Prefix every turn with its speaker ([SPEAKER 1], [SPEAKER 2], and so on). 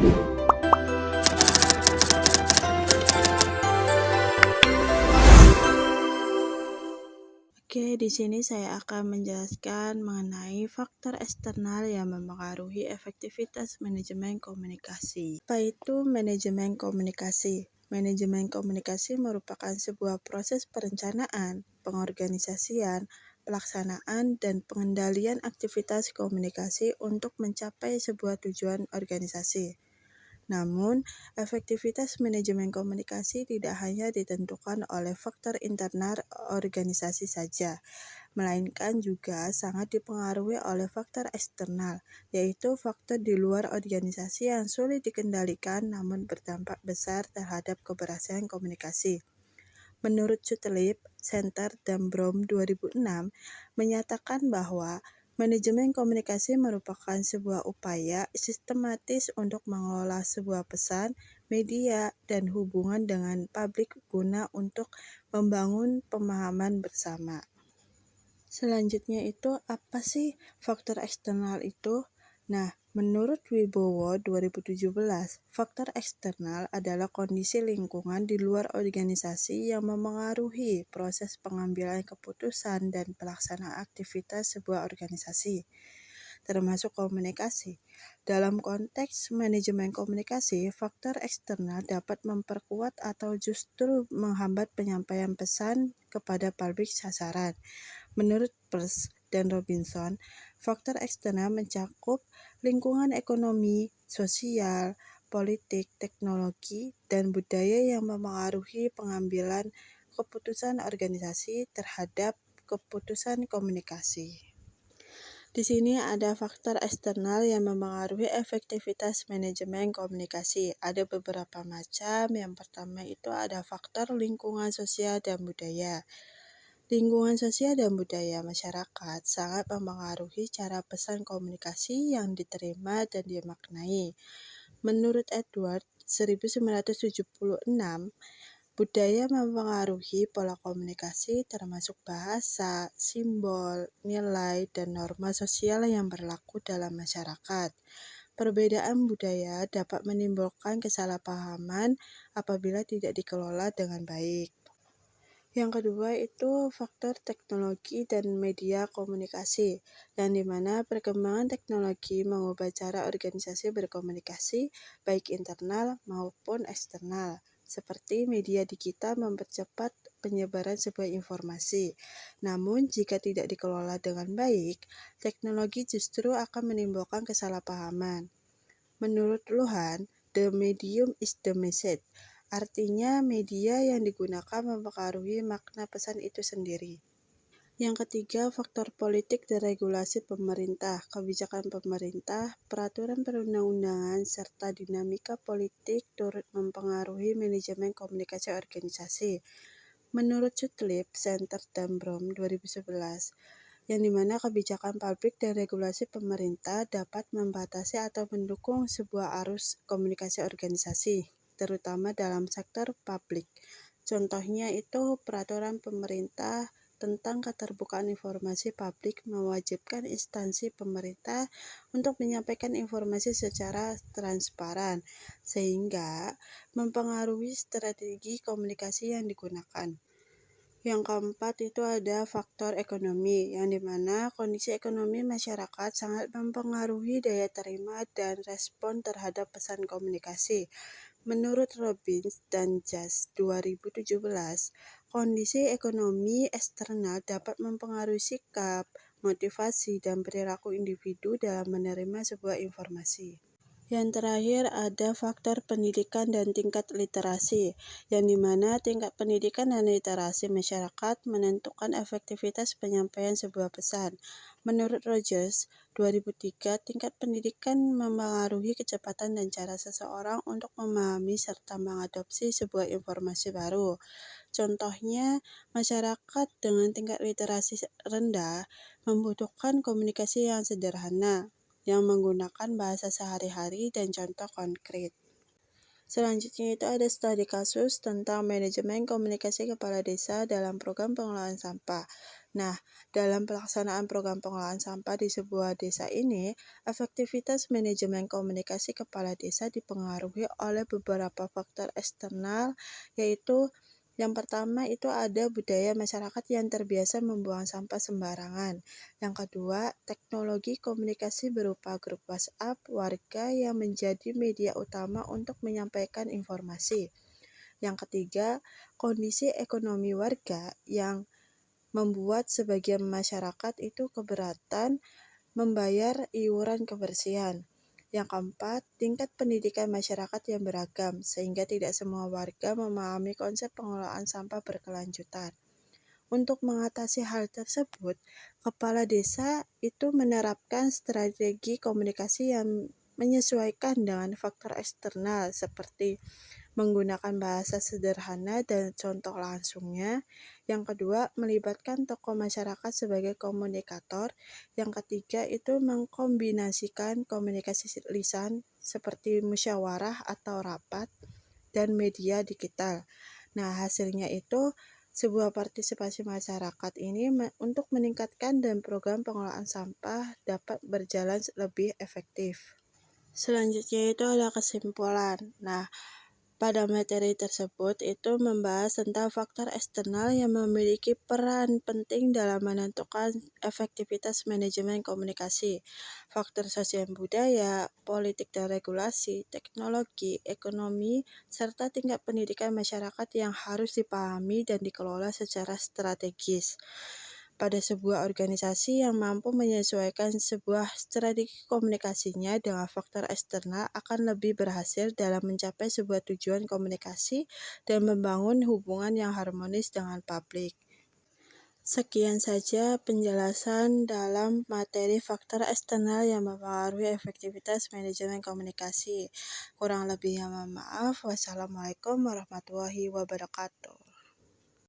[SPEAKER 1] Oke, di sini saya akan menjelaskan mengenai faktor eksternal yang mempengaruhi efektivitas manajemen komunikasi. Apa itu manajemen komunikasi? Manajemen komunikasi merupakan sebuah proses perencanaan, pengorganisasian, pelaksanaan, dan pengendalian aktivitas komunikasi untuk mencapai sebuah tujuan organisasi. Namun, efektivitas manajemen komunikasi tidak hanya ditentukan oleh faktor internal organisasi saja, melainkan juga sangat dipengaruhi oleh faktor eksternal, yaitu faktor di luar organisasi yang sulit dikendalikan namun berdampak besar terhadap keberhasilan komunikasi. Menurut Cutlip, Center, dan Brom 2006 menyatakan bahwa manajemen komunikasi merupakan sebuah upaya sistematis untuk mengelola sebuah pesan, media, dan hubungan dengan publik guna untuk membangun pemahaman bersama. Selanjutnya itu apa sih faktor eksternal itu? Nah, menurut Wibowo 2017, faktor eksternal adalah kondisi lingkungan di luar organisasi yang memengaruhi proses pengambilan keputusan dan pelaksanaan aktivitas sebuah organisasi, termasuk komunikasi. Dalam konteks manajemen komunikasi, faktor eksternal dapat memperkuat atau justru menghambat penyampaian pesan kepada publik sasaran. Menurut Peirce dan Robinson, faktor eksternal mencakup lingkungan ekonomi, sosial, politik, teknologi, dan budaya yang memengaruhi pengambilan keputusan organisasi terhadap keputusan komunikasi. Di sini ada faktor eksternal yang memengaruhi efektivitas manajemen komunikasi. Ada beberapa macam. Yang pertama itu ada faktor lingkungan sosial dan budaya. Lingkungan sosial dan budaya masyarakat sangat mempengaruhi cara pesan komunikasi yang diterima dan dimaknai. Menurut Edward 1976, budaya mempengaruhi pola komunikasi termasuk bahasa, simbol, nilai, dan norma sosial yang berlaku dalam masyarakat. Perbedaan budaya dapat menimbulkan kesalahpahaman apabila tidak dikelola dengan baik. Yang kedua itu faktor teknologi dan media komunikasi, yang dimana perkembangan teknologi mengubah cara organisasi berkomunikasi, baik internal maupun eksternal. Seperti media digital mempercepat penyebaran sebuah informasi. Namun, jika tidak dikelola dengan baik, teknologi justru akan menimbulkan kesalahpahaman. Menurut Luhan, the medium is the message. Artinya, media yang digunakan mempengaruhi makna pesan itu sendiri. Yang ketiga, faktor politik dan regulasi pemerintah, kebijakan pemerintah, peraturan perundang-undangan, serta dinamika politik turut mempengaruhi manajemen komunikasi organisasi. Menurut Cutlip, Center, dan Brom 2011, yang dimana kebijakan publik dan regulasi pemerintah dapat membatasi atau mendukung sebuah arus komunikasi organisasi, terutama dalam sektor publik. Contohnya itu peraturan pemerintah tentang keterbukaan informasi publik mewajibkan instansi pemerintah untuk menyampaikan informasi secara transparan, sehingga mempengaruhi strategi komunikasi yang digunakan. Yang keempat itu ada faktor ekonomi, yang dimana kondisi ekonomi masyarakat sangat mempengaruhi daya terima dan respon terhadap pesan komunikasi. Menurut Robbins dan Jas 2017, kondisi ekonomi eksternal dapat mempengaruhi sikap, motivasi, dan perilaku individu dalam menerima sebuah informasi. Yang terakhir ada faktor pendidikan dan tingkat literasi, yang dimana tingkat pendidikan dan literasi masyarakat menentukan efektivitas penyampaian sebuah pesan. Menurut Rogers 2003, tingkat pendidikan mempengaruhi kecepatan dan cara seseorang untuk memahami serta mengadopsi sebuah informasi baru. Contohnya, masyarakat dengan tingkat literasi rendah membutuhkan komunikasi yang sederhana, yang menggunakan bahasa sehari-hari dan contoh konkret. Selanjutnya itu ada studi kasus tentang manajemen komunikasi kepala desa dalam program pengelolaan sampah. Nah, dalam pelaksanaan program pengelolaan sampah di sebuah desa ini, efektivitas manajemen komunikasi kepala desa dipengaruhi oleh beberapa faktor eksternal, yaitu yang pertama itu ada budaya masyarakat yang terbiasa membuang sampah sembarangan. Yang kedua, teknologi komunikasi berupa grup WhatsApp warga yang menjadi media utama untuk menyampaikan informasi. Yang ketiga, kondisi ekonomi warga yang membuat sebagian masyarakat itu keberatan membayar iuran kebersihan. Yang keempat, tingkat pendidikan masyarakat yang beragam, sehingga tidak semua warga memahami konsep pengelolaan sampah berkelanjutan. Untuk mengatasi hal tersebut, kepala desa itu menerapkan strategi komunikasi yang menyesuaikan dengan faktor eksternal seperti menggunakan bahasa sederhana dan contoh langsungnya. Yang kedua, melibatkan tokoh masyarakat sebagai komunikator. Yang ketiga, itu mengkombinasikan komunikasi lisan seperti musyawarah atau rapat dan media digital. Nah, hasilnya itu sebuah partisipasi masyarakat ini untuk meningkatkan dan program pengelolaan sampah dapat berjalan lebih efektif. Selanjutnya itu ada kesimpulan. Nah, pada materi tersebut itu membahas tentang faktor eksternal yang memiliki peran penting dalam menentukan efektivitas manajemen komunikasi. Faktor sosial budaya, politik dan regulasi, teknologi, ekonomi, serta tingkat pendidikan masyarakat yang harus dipahami dan dikelola secara strategis. Pada sebuah organisasi yang mampu menyesuaikan sebuah strategi komunikasinya dengan faktor eksternal akan lebih berhasil dalam mencapai sebuah tujuan komunikasi dan membangun hubungan yang harmonis dengan publik. Sekian saja penjelasan dalam materi faktor eksternal yang mempengaruhi efektivitas manajemen komunikasi. Kurang lebihnya mohon maaf. Wassalamualaikum warahmatullahi wabarakatuh.